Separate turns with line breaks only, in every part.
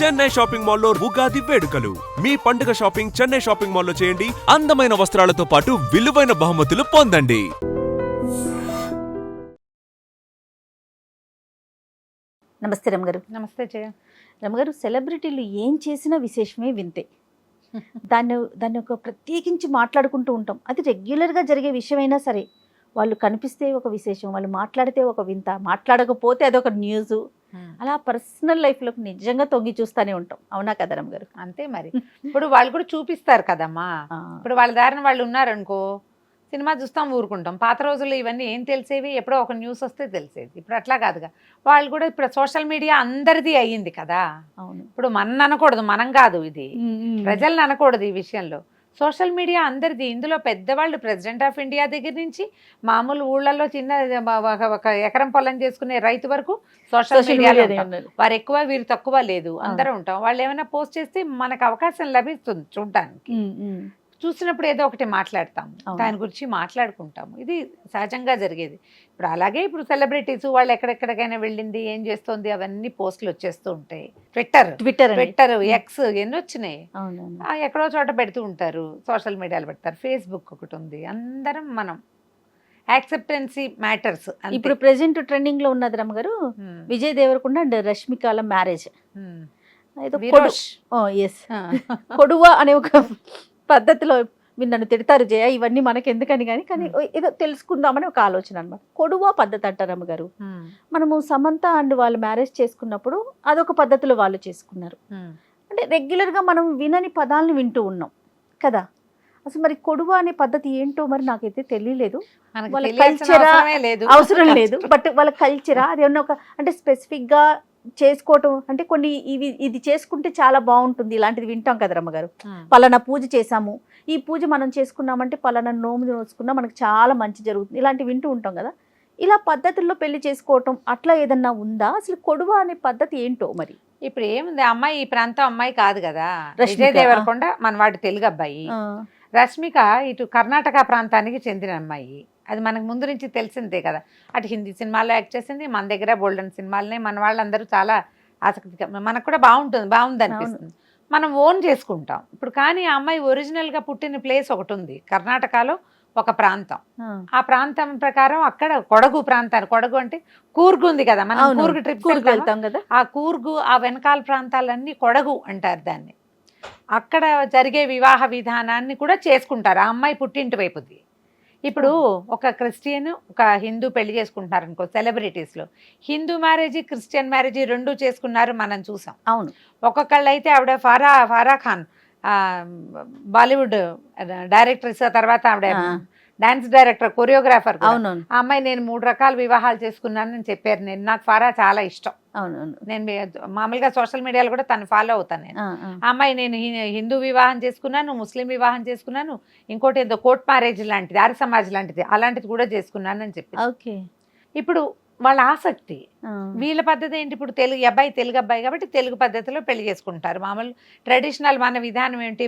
Chennai shopping మాల్లో ఉగాది వేడుకలు. మీ పండుగ షాపింగ్ చెన్నై షాపింగ్ మాల్లో చేయండి. అందమైన వస్త్రాలతో పాటు విలువైన బహుమతులు పొందండి.
నమస్తే రమగారు.
నమస్తే జయ.
రమగారు, సెలబ్రిటీలు ఏం చేసినా విశేషమే వింతే. దాన్ని ఒక ప్రత్యేకించి మాట్లాడుకుంటూ ఉంటాం. అది రెగ్యులర్గా జరిగే విషయమైనా సరే, వాళ్ళు కనిపిస్తే ఒక విశేషం, వాళ్ళు మాట్లాడితే ఒక వింత, మాట్లాడకపోతే అదొక న్యూస్. అలా పర్సనల్ లైఫ్లోకి నిజంగా తొంగి చూస్తూనే ఉంటాం. అవునా కదా రమగారు?
అంతే మరి. ఇప్పుడు వాళ్ళు కూడా చూపిస్తారు కదమ్మా. ఇప్పుడు వాళ్ళ దారిన వాళ్ళు ఉన్నారనుకో, సినిమా చూస్తాం, ఊరుకుంటాం. పాత రోజుల్లో ఇవన్నీ ఏం తెలిసేవి, ఎప్పుడో ఒక న్యూస్ వస్తే తెలిసేది. ఇప్పుడు అట్లా కాదుగా. వాళ్ళు కూడా ఇప్పుడు సోషల్ మీడియా అందరిది అయ్యింది కదా.
అవును.
ఇప్పుడు మన అనకూడదు, మనం కాదు, ఇది ప్రజల్ని అనకూడదు ఈ విషయంలో. సోషల్ మీడియా అందరిది. ఇందులో పెద్దవాళ్ళు ప్రెసిడెంట్ ఆఫ్ ఇండియా దగ్గర నుంచి మామూలు ఊళ్ళల్లో చిన్న ఒక ఎకరం పొలం చేసుకునే రైతు వరకు సోషల్ మీడియాలో వారు ఎక్కువ వీరు తక్కువ లేదు, అందరూ ఉంటాం. వాళ్ళు ఏమైనా పోస్ట్ చేస్తే మనకు అవకాశం లభిస్తుంది చూడటానికి. చూసినప్పుడు ఏదో ఒకటి మాట్లాడతాము, దాని గురించి మాట్లాడుకుంటాము. ఇది సహజంగా జరిగేది. ఇప్పుడు అలాగే ఇప్పుడు సెలబ్రిటీస్ వాళ్ళు ఎక్కడెక్కడికైనా వెళ్ళింది, ఏం చేస్తుంది, అవన్నీ పోస్టులు వచ్చేస్తూ ఉంటాయి. ట్విట్టర్ ఎక్స్ ఎన్ని వచ్చినాయి, ఎక్కడో చోట పెడుతూ ఉంటారు, సోషల్ మీడియాలో పెడతారు. ఫేస్బుక్ ఒకటి ఉంది. అందరం మనం యాక్సెప్టెన్సీ మ్యాటర్స్.
ఇప్పుడు ప్రెసెంట్ ట్రెండింగ్ లో ఉన్నది రమగారు విజయ్ దేవరకొండ అండ్ రష్మికాల మ్యారేజ్. కొడువ అనే ఒక పద్ధతిలో, మీరు నన్ను తిడతారు జయ, ఇవన్నీ మనకి ఎందుకని కానీ ఏదో తెలుసుకుందామని ఒక ఆలోచన అనమాట. కొడువ పద్ధతి అంటారు అమ్మగారు. మనము సమంత అండ్ వాళ్ళు మ్యారేజ్ చేసుకున్నప్పుడు అదొక పద్ధతిలో వాళ్ళు చేసుకున్నారు. అంటే రెగ్యులర్గా మనం వినని పదాలను వింటూ ఉన్నాం కదా. అసలు మరి కొడువ అనే పద్ధతి ఏంటో మరి నాకైతే తెలియలేదు. వాళ్ళ కల్చరా అవసరం లేదు, బట్ వాళ్ళ కల్చరా అదేమన్నా ఒక అంటే స్పెసిఫిక్గా చేసుకోవటం అంటే కొన్ని ఇది చేసుకుంటే చాలా బాగుంటుంది, ఇలాంటిది వింటాం కదా రమ్మగారు. పలానా పూజ చేసాము, ఈ పూజ మనం చేసుకున్నామంటే పలానా నోము నోచుకున్నా మనకు చాలా మంచి జరుగుతుంది, ఇలాంటివి వింటూ ఉంటాం కదా. ఇలా పద్ధతుల్లో పెళ్లి చేసుకోవటం అట్లా ఏదన్నా ఉందా? అసలు కొడువ అనే పద్ధతి ఏంటో మరి.
ఇప్పుడు ఏముంది, అమ్మాయి ఈ ప్రాంతం అమ్మాయి కాదు కదా. విజయ్ దేవరకొండ మన వాడు తెలుగు అబ్బాయి, రష్మిక ఇటు కర్ణాటక ప్రాంతానికి చెందిన అమ్మాయి. అది మనకు ముందు నుంచి తెలిసిందే కదా. అటు హిందీ సినిమాల్లో యాక్ట్ చేసింది, మన దగ్గర బోల్డెన్ సినిమాలనే మన వాళ్ళందరూ చాలా ఆసక్తిగా, మనకు కూడా బాగుంది అనిపిస్తుంది, మనం ఓన్ చేసుకుంటాం ఇప్పుడు. కానీ ఆ అమ్మాయి ఒరిజినల్గా పుట్టిన ప్లేస్ ఒకటి ఉంది కర్ణాటకలో, ఒక ప్రాంతం. ఆ ప్రాంతం ప్రకారం అక్కడ కొడగు ప్రాంతాన్ని, కొడగు అంటే కూర్గు ఉంది కదా, మనం కూర్గు ట్రిప్ వెళ్తాం కదా, ఆ కూర్గు ఆ వెనకాల ప్రాంతాలన్నీ కొడగు అంటారు దాన్ని. అక్కడ జరిగే వివాహ విధానాన్ని కూడా చేసుకుంటారు ఆ అమ్మాయి పుట్టింటి వైపుది. ఇప్పుడు ఒక క్రిస్టియన్ ఒక హిందూ పెళ్లి చేసుకుంటున్నారు అనుకో, సెలబ్రిటీస్లో హిందూ మ్యారేజ్ క్రిస్టియన్ మ్యారేజ్ రెండు చేసుకున్నారు, మనం చూసాం.
అవును.
ఒక్కొక్కళ్ళు అయితే ఆవిడ ఫారా ఖాన్ బాలీవుడ్ డైరెక్టర్స్, తర్వాత ఆవిడ డాన్స్ డైరెక్టర్, కొరియోగ్రాఫర్. ఆ అమ్మాయి నేను 3 రకాల వివాహాలు చేసుకున్నానని చెప్పారు. నాకు ఫారా చాలా ఇష్టం. నేను మామూలుగా సోషల్ మీడియాలో కూడా తను ఫాలో అవుతాను నేను. ఆ అమ్మాయి నేను హిందూ వివాహం చేసుకున్నాను, ముస్లిం వివాహం చేసుకున్నాను, ఇంకోటి ఏదో కోర్ట్ మ్యారేజ్ లాంటిది, ఆర్య సమాజ్ లాంటిది, అలాంటిది కూడా చేసుకున్నాను అని చెప్పి. ఇప్పుడు వాళ్ళ ఆసక్తి, వీళ్ళ పద్ధతి ఏంటి, ఇప్పుడు తెలుగు అబ్బాయి కాబట్టి తెలుగు పద్ధతిలో పెళ్లి చేసుకుంటారు. మామూలు ట్రెడిషనల్ మన విధానం ఏంటి,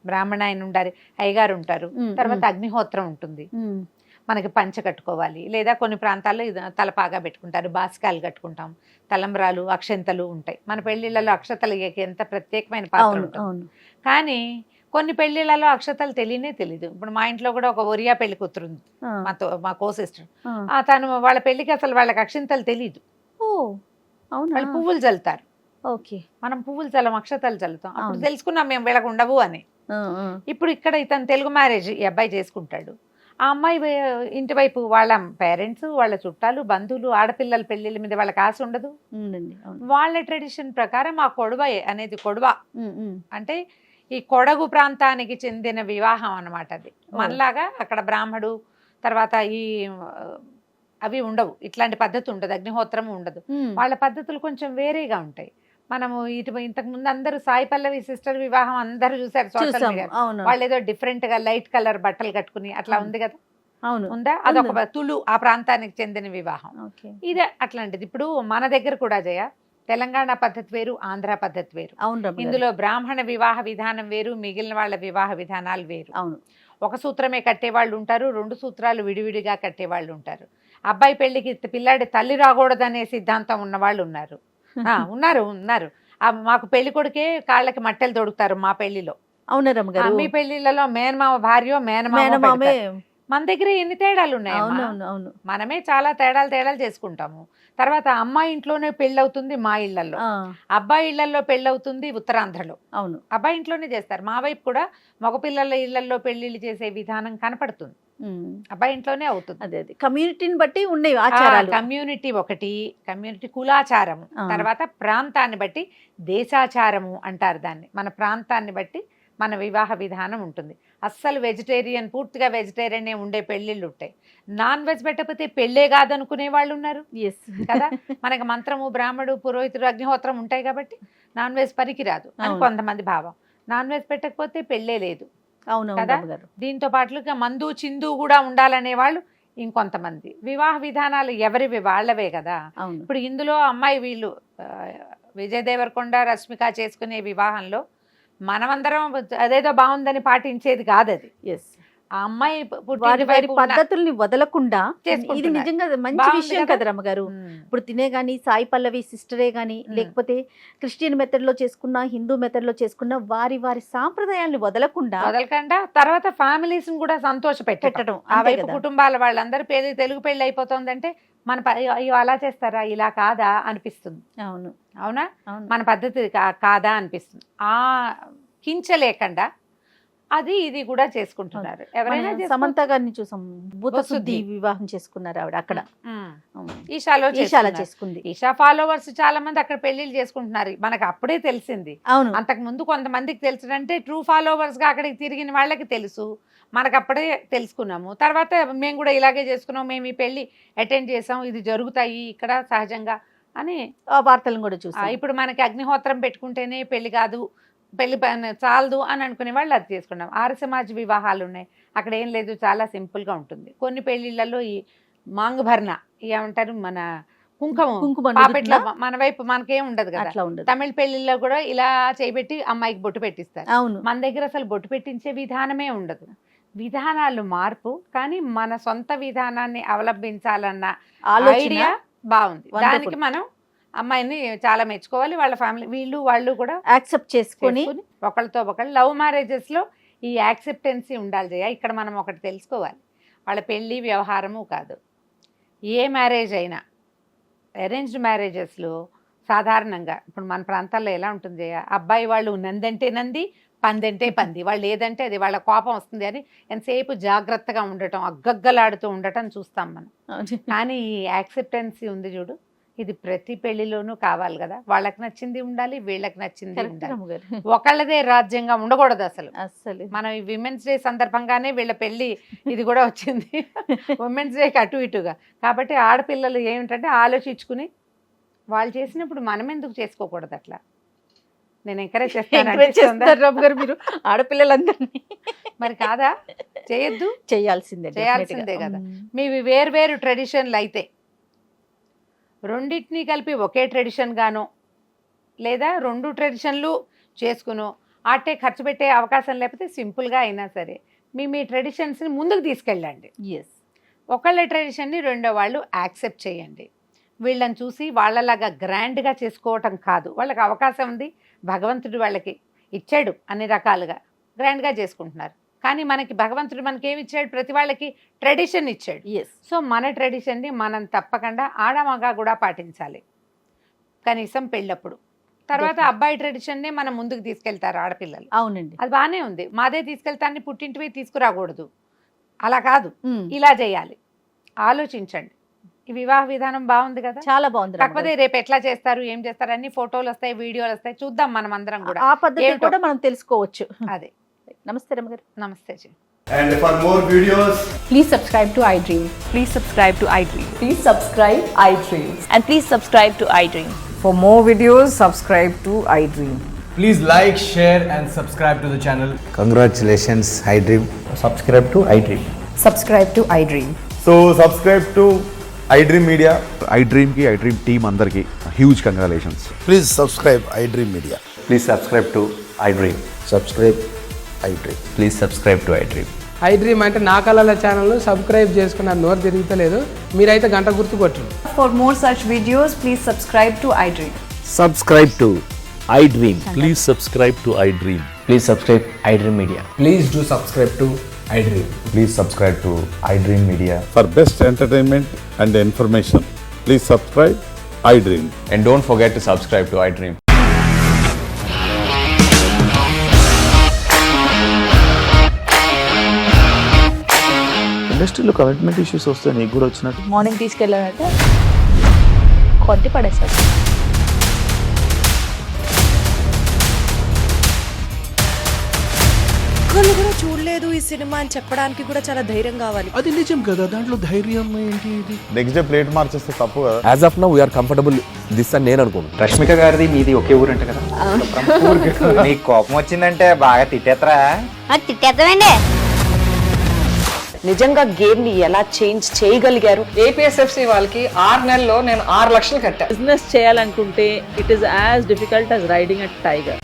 బ్రాహ్మణ ఆయన ఉండాలి, అయ్యగారు ఉంటారు, తర్వాత అగ్నిహోత్రం ఉంటుంది, మనకి పంచ కట్టుకోవాలి, లేదా కొన్ని ప్రాంతాల్లో తలపాగా పెట్టుకుంటారు, బాసికాలు కట్టుకుంటాం, తలంబ్రాలు అక్షంతలు ఉంటాయి. మన పెళ్లిళ్ళలో అక్షతలు ఎంత ప్రత్యేకమైన పాత్ర ఉంటుంది. కానీ కొన్ని పెళ్లిళ్ళలో అక్షతలు తెలీదు. ఇప్పుడు మా ఇంట్లో కూడా ఒక ఒరియా పెళ్లి కూతురుంది, మా కో సిస్టర్. తను వాళ్ళ పెళ్లికి అసలు వాళ్ళకి అక్షంతలు తెలీదు. వాళ్ళు పువ్వులు చల్లుతారు, మనం పువ్వులు చల్లం, అక్షతలు చల్లుతాం. అప్పుడు తెలుసుకున్నాం మేము వీళ్ళకు ఉండవు అని. ఇప్పుడు ఇక్కడ ఇతను తెలుగు మ్యారేజ్ ఈ అబ్బాయి చేసుకుంటాడు. ఆ అమ్మాయి ఇంటి వైపు వాళ్ళ పేరెంట్స్, వాళ్ళ చుట్టాలు, బంధువులు, ఆడపిల్లల పెళ్లిళ్ళ మీద వాళ్ళకి ఆశ ఉండదు. వాళ్ళ ట్రెడిషన్ ప్రకారం ఆ కొడవ అనేది, కొడవ అంటే ఈ కొడగు ప్రాంతానికి చెందిన వివాహం అన్నమాట. అది మనలాగా అక్కడ బ్రాహ్మడు తర్వాత ఈ అవి ఉండవు, ఇట్లాంటి పద్ధతి ఉండదు, అగ్నిహోత్రం ఉండదు. వాళ్ళ పద్ధతులు కొంచెం వేరేగా ఉంటాయి. మనము ఇంతకు ముందు అందరూ సాయి పల్లవి సిస్టర్ వివాహం అందరూ చూసారు సోషల్ మీడియా. వాళ్ళు ఏదో డిఫరెంట్ గా లైట్ కలర్ బట్టలు కట్టుకుని అట్లా ఉంది కదా, ఉందా? అదొక తులు ఆ ప్రాంతానికి చెందిన వివాహం. ఇదే అట్లాంటిది. ఇప్పుడు మన దగ్గర కూడా జయ, తెలంగాణ పద్ధతి వేరు, ఆంధ్ర పద్ధతి వేరు. ఇందులో బ్రాహ్మణ వివాహ విధానం వేరు, మిగిలిన వాళ్ళ వివాహ విధానాలు వేరు. ఒక సూత్రమే కట్టేవాళ్ళు ఉంటారు, 2 సూత్రాలు విడివిడిగా కట్టేవాళ్ళు ఉంటారు. అబ్బాయి పెళ్లికి పిల్లాడి తల్లి రాకూడదనే సిద్ధాంతం ఉన్న వాళ్ళు ఉన్నారు. మాకు పెళ్లి కొడుకే కాళ్ళకి మట్టెలు తొడుగుతారు మా పెళ్లిలో.
అవునా రమ్మగారు?
మీ పెళ్లిళ్ళలో మేనమామ భార్య
మేనమామే.
మన దగ్గర ఎన్ని తేడాలు ఉన్నాయి.
అవును.
మనమే చాలా తేడాలు చేసుకుంటాము. తర్వాత అమ్మాయి ఇంట్లోనే పెళ్ళవుతుంది మా ఇళ్లలో, అబ్బాయి ఇళ్లలో పెళ్ళవుతుంది ఉత్తరాంధ్రలో.
అవును,
అబ్బాయి ఇంట్లోనే చేస్తారు. మా వైపు కూడా మగపిల్లల ఇళ్లలో పెళ్లిళ్ళు చేసే విధానం కనపడుతుంది. అబ్బాయి ఇంట్లోనే అవుతుంది.
అదే కమ్యూనిటీని బట్టి ఉండేవి ఆచారాలు.
కమ్యూనిటీ ఒకటి, కమ్యూనిటీ కులాచారం, తర్వాత ప్రాంతాన్ని బట్టి దేశాచారము అంటారు దాన్ని. మన ప్రాంతాన్ని బట్టి మన వివాహ విధానం ఉంటుంది. అస్సలు వెజిటేరియన్, పూర్తిగా వెజిటేరియన్ ఉండే పెళ్ళిళ్ళు ఉంటాయి. నాన్ వెజ్ పెట్టకపోతే పెళ్ళే కాదనుకునే వాళ్ళు ఉన్నారు కదా. మనకి మంత్రము, బ్రాహ్మడు, పురోహితుడు, అగ్నిహోత్రం ఉంటాయి కాబట్టి నాన్ వెజ్ పనికిరాదు అని కొంతమంది భావం. నాన్ వెజ్ పెట్టకపోతే పెళ్ళే లేదు కదా. దీంతో పాటుగా మందు చిందు కూడా ఉండాలనే వాళ్ళు ఇంకొంతమంది. వివాహ విధానాలు ఎవరివి వాళ్ళవే కదా. ఇప్పుడు ఇందులో అమ్మాయి వీళ్ళు విజయ్ దేవరకొండ, రష్మిక చేసుకునే వివాహంలో మనమందరం అదేదో బాగుందని పాటించేది కాదు అది. ఆ అమ్మాయి
వారి పద్ధతుల్ని వదలకుండా, ఇది నిజంగా మంచి విషయం కదా రమ్మగారు. ఇప్పుడు తినే గాని సాయి పల్లవి సిస్టరే గాని, లేకపోతే క్రిస్టియన్ మెథడ్ లో చేసుకున్నా, హిందూ మెథడ్ లో చేసుకున్నా, వారి సాంప్రదాయాన్ని వదలకుండా
తర్వాత ఫ్యామిలీస్ కూడా సంతోష పెట్టడం. ఆ వైపు కుటుంబాల వాళ్ళందరూ తెలుగు పెళ్లి అయిపోతుందంటే మన అలా చేస్తారా, ఇలా కాదా అనిపిస్తుంది. అవునా, మన పద్ధతి కాదా అనిపిస్తుంది. ఆ కించలేకుండా అది ఇది కూడా చేసుకుంటున్నారు. ఎవరైనా
సమంత గారిని చూసాం, భూతశుద్ధి వివాహం చేసుకున్నారు ఆవిడ అక్కడ.
ఈషాలో చేసుకుంది. ఈషా ఫాలోవర్స్ చాలా మంది అక్కడ పెళ్లిళ్ళు చేసుకుంటున్నారు. మనకు అప్పుడే తెలిసింది. అంతకు ముందు కొంతమందికి తెలుసునంటే ట్రూ ఫాలోవర్స్ గా అక్కడికి తిరిగిన వాళ్ళకి తెలుసు, మనకు అప్పుడే తెలుసుకున్నాము. తర్వాత మేము కూడా ఇలాగే చేసుకున్నాం, మేము ఈ పెళ్లి అటెండ్ చేసాం, ఇది జరుగుతాయి ఇక్కడ సహజంగా అని
వార్తలను కూడా చూసాం.
ఇప్పుడు మనకి అగ్నిహోత్రం పెట్టుకుంటేనే పెళ్లి కాదు, పెళ్లి చాలదు అని అనుకునే వాళ్ళు అది చేసుకున్నాం. ఆర్య సమాజ్ వివాహాలు ఉన్నాయి, అక్కడ ఏం లేదు, చాలా సింపుల్గా ఉంటుంది. కొన్ని పెళ్లిళ్లలో ఈ మాంగభరణ ఏమంటారు, మన కుంకుమ పాపెట్లో మన వైపు మనకేం ఉండదు కదా. తమిళ పెళ్లిళ్ళలో కూడా ఇలా చేయబెట్టి అమ్మాయికి బొట్టు పెట్టిస్తారు. మన దగ్గర అసలు బొట్టు పెట్టించే విధానమే ఉండదు. విధానాలు మార్పు, కానీ మన సొంత విధానాన్ని అవలంబించాలన్న ఐడియా బాగుంది. దానికి మనం అమ్మాయిని చాలా మెచ్చుకోవాలి. వాళ్ళ ఫ్యామిలీ వాళ్ళు కూడా
యాక్సెప్ట్ చేసుకొని
ఒకళ్ళతో ఒకళ్ళు. లవ్ మ్యారేజెస్ లో ఈ యాక్సెప్టెన్సీ ఉండాలి జయ. ఇక్కడ మనం ఒకటి తెలుసుకోవాలి, వాళ్ళ పెళ్లి వ్యవహారము కాదు. ఏ మ్యారేజ్ అయినా అరేంజ్డ్ మ్యారేజెస్లో సాధారణంగా ఇప్పుడు మన ప్రాంతాల్లో ఎలా ఉంటుంది జయ, అబ్బాయి వాళ్ళు నందంటే నంది, పందంటే పంది, వాళ్ళు ఏదంటే అది, వాళ్ళ కోపం వస్తుంది అని ఎంతసేపు జాగ్రత్తగా ఉండటం, అగ్గగ్గలాడుతూ ఉండటం చూస్తాం మనం. కానీ ఈ యాక్సెప్టెన్సీ ఉంది చూడు, ఇది ప్రతి పెళ్లిలోనూ కావాలి కదా. వాళ్ళకి నచ్చింది ఉండాలి, వీళ్ళకి నచ్చింది ఉండాలి. ఒకళ్ళదే రాజ్యంగా ఉండకూడదు అసలు. మనం ఈ విమెన్స్ డే సందర్భంగానే వీళ్ళ పెళ్లి ఇది కూడా వచ్చింది, ఉమెన్స్ డేకి అటు ఇటుగా. కాబట్టి ఆడపిల్లలు ఏమిటంటే ఆలోచించుకుని వాళ్ళు చేసినప్పుడు మనం ఎందుకు చేసుకోకూడదు అట్లా. నేను ఎంకరేజ్ చేస్తాను
మీరు ఆడపిల్లలందరినీ.
మరి కాదా, చేయొద్దు, చేయాల్సిందే కదా. మీవి వేరు ట్రెడిషన్లు అయితే రెండింటినీ కలిపి ఒకే ట్రెడిషన్ గానో, లేదా రెండు ట్రెడిషన్లు చేసుకునో, అట్టే ఖర్చు పెట్టే అవకాశం లేకపోతే సింపుల్గా అయినా సరే మీ ట్రెడిషన్స్ని ముందుకు తీసుకెళ్ళండి. ఒకళ్ళ ట్రెడిషన్ని రెండో వాళ్ళు యాక్సెప్ట్ చేయండి. వీళ్ళని చూసి వాళ్ళలాగా గ్రాండ్గా చేసుకోవటం కాదు, వాళ్ళకి అవకాశం ఉంది, భగవంతుడు వాళ్ళకి ఇచ్చాడు అన్ని రకాలుగా, గ్రాండ్గా చేసుకుంటున్నారు. కానీ మనకి భగవంతుడు మనకేమి ఇచ్చాడు, ప్రతి వాళ్ళకి ట్రెడిషన్ ఇచ్చాడు. సో మన ట్రెడిషన్ని మనం తప్పకుండా ఆడమగా కూడా పాటించాలి, కనీసం పెళ్ళప్పుడు. తర్వాత అబ్బాయి ట్రెడిషన్నే మనం ముందుకు తీసుకెళ్తారు ఆడపిల్లలు.
అవునండి,
అది బాగానే ఉంది. మాదే తీసుకెళ్తాన్ని పుట్టింటివి తీసుకురాకూడదు, అలా కాదు, ఇలా చేయాలి. ఆలోచించండి. ఈ వివాహ విధానం బాగుంది కదా,
చాలా బాగుంది.
కాకపోతే రేపు ఎట్లా చేస్తారు, ఏం చేస్తారు, అన్ని ఫోటోలు వస్తాయి, వీడియోలు వస్తాయి, చూద్దాం మనం అందరం కూడా.
ఆ పద్ధతి కూడా మనం తెలుసుకోవచ్చు.
అదే.
నమస్తే రమ్మగారు.
నమస్తే G.
And for more videos,
please subscribe to iDream.
Please subscribe to iDream.
Please subscribe iDream.
And please subscribe to iDream.
For more videos, subscribe to iDream.
please like, share and subscribe to the channel.
Congratulations, iDream.
Subscribe to iDream.
Subscribe to iDream.
So subscribe to iDream Media.
iDream ki iDream team andarki huge congratulations.
Please subscribe iDream Media.
Please subscribe to iDream.
Subscribe iDream.
Please subscribe to iDream.
iDream అంటే నా కళల channel subscribe చేసుకున్న నోరు తిరుగుతలేదు, మీరైతే గంట గుర్తు కొట్టండి.
For more such videos, please subscribe to iDream.
Subscribe to
iDream. Please subscribe to iDream.
Please subscribe iDream Media.
Please do subscribe to iDream.
Please subscribe to iDream Media.
For best entertainment and information, please subscribe iDream.
And don't forget to subscribe to iDream.
ఇండస్ట్రీలో commitment issues వస్తే నీకు కూడా వచ్చినట్టు
morning తీసుకెళ్ళాలంటే కొట్టి పడేస్తారు.
ఒక్కళ్ళు కూడా చూడలేదు ఈ సినిమా అని చెప్పడానికి కూడా చాలా ధైర్యం కావాలి.
అది నిజం కదా, దాంట్లో ధైర్యం ఏంటి ఇది?
నెక్స్ట్ డే ప్లేట్ మార్చేస్తే తప్పు కదా.
As of now, we are comfortable this అని నేను అనుకుంటున్నాను.
రష్మిక గారిది మీది ఒకే ఊరంట కదా. నీకు కోపం వచ్చిందంటే బాగా తిట్టేత్తరా?
తిట్టేద్దామండి.
నిజంగా గేమ్ ని ఎలా చేంజ్ చేయగలిగారు?
ఏపీఎస్ఎఫ్సి వాళ్ళకి 6 నెలల్లో నేను 6 లక్షలు కట్టా.
బిజినెస్ చేయాలనుకుంటే it is as difficult as riding a tiger.